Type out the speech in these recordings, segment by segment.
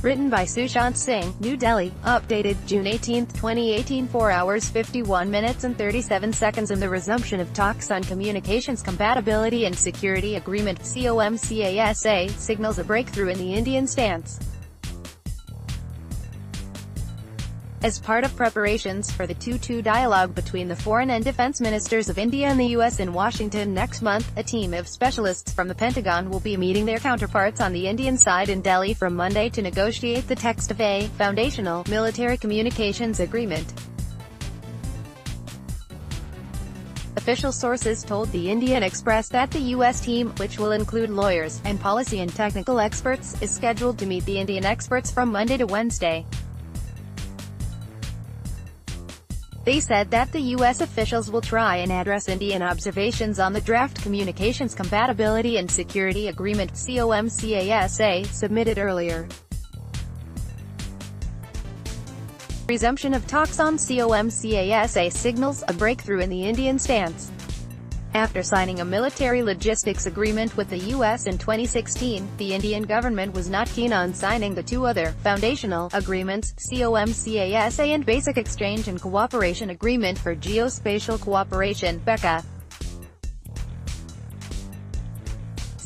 Written by Sushant Singh, New Delhi, updated, June 18, 2018 4 hours 51 minutes and 37 seconds. In the resumption of talks on Communications Compatibility and Security Agreement, COMCASA, signals a breakthrough in the Indian stance. As part of preparations for the 2-2 dialogue between the foreign and defense ministers of India and the US in Washington next month, a team of specialists from the Pentagon will be meeting their counterparts on the Indian side in Delhi from Monday to negotiate the text of a foundational military communications agreement. Official sources told the Indian Express that the U.S. team, which will include lawyers and policy and technical experts, is scheduled to meet the Indian experts from Monday to Wednesday. They said that the U.S. officials will try and address Indian observations on the draft Communications Compatibility and Security Agreement (COMCASA) submitted earlier. Resumption of talks on COMCASA signals a breakthrough in the Indian stance. After signing a military logistics agreement with the U.S. in 2016, the Indian government was not keen on signing the two other foundational agreements, COMCASA and Basic Exchange and Cooperation Agreement for Geospatial Cooperation (BECA).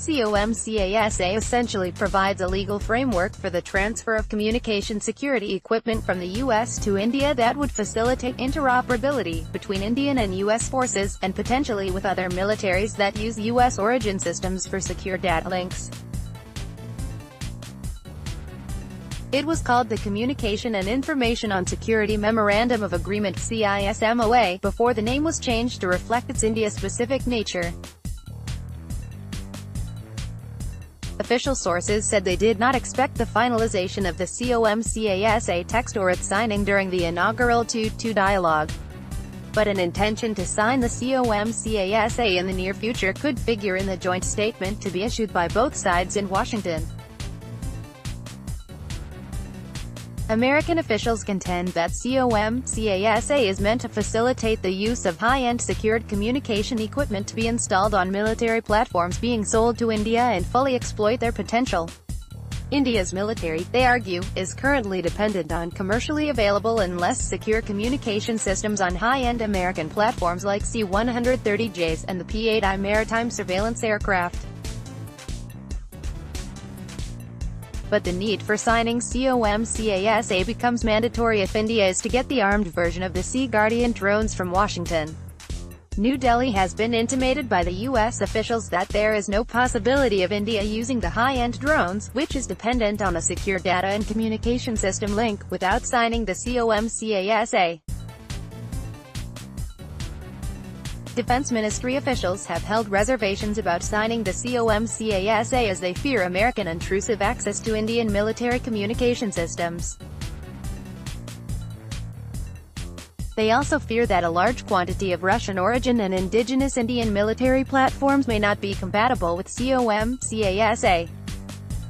COMCASA essentially provides a legal framework for the transfer of communication security equipment from the U.S. to India that would facilitate interoperability between Indian and U.S. forces, and potentially with other militaries that use U.S. origin systems for secure data links. It was called the Communication and Information on Security Memorandum of Agreement (CISMOA) before the name was changed to reflect its India-specific nature. Official sources said they did not expect the finalization of the COMCASA text or its signing during the inaugural 2-2 dialogue. But an intention to sign the COMCASA in the near future could figure in the joint statement to be issued by both sides in Washington. American officials contend that COMCASA is meant to facilitate the use of high-end secured communication equipment to be installed on military platforms being sold to India and fully exploit their potential. India's military, they argue, is currently dependent on commercially available and less secure communication systems on high-end American platforms like C-130Js and the P-8I maritime surveillance aircraft. But the need for signing COMCASA becomes mandatory if India is to get the armed version of the Sea Guardian drones from Washington. New Delhi has been intimated by the U.S. officials that there is no possibility of India using the high-end drones, which is dependent on a secure data and communication system link, without signing the COMCASA. Defense Ministry officials have held reservations about signing the COMCASA as they fear American intrusive access to Indian military communication systems. They also fear that a large quantity of Russian origin and indigenous Indian military platforms may not be compatible with COMCASA.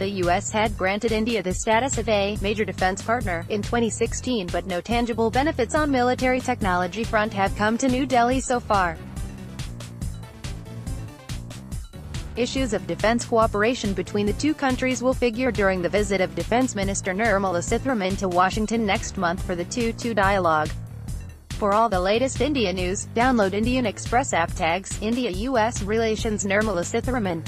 The U.S. had granted India the status of a major defense partner in 2016, but no tangible benefits on military technology front have come to New Delhi so far. Issues of defense cooperation between the two countries will figure during the visit of Defense Minister Nirmala Sitharaman to Washington next month for the 2-2 dialogue. For all the latest India news, download Indian Express app. Tags India-US Relations Nirmala Sitharaman.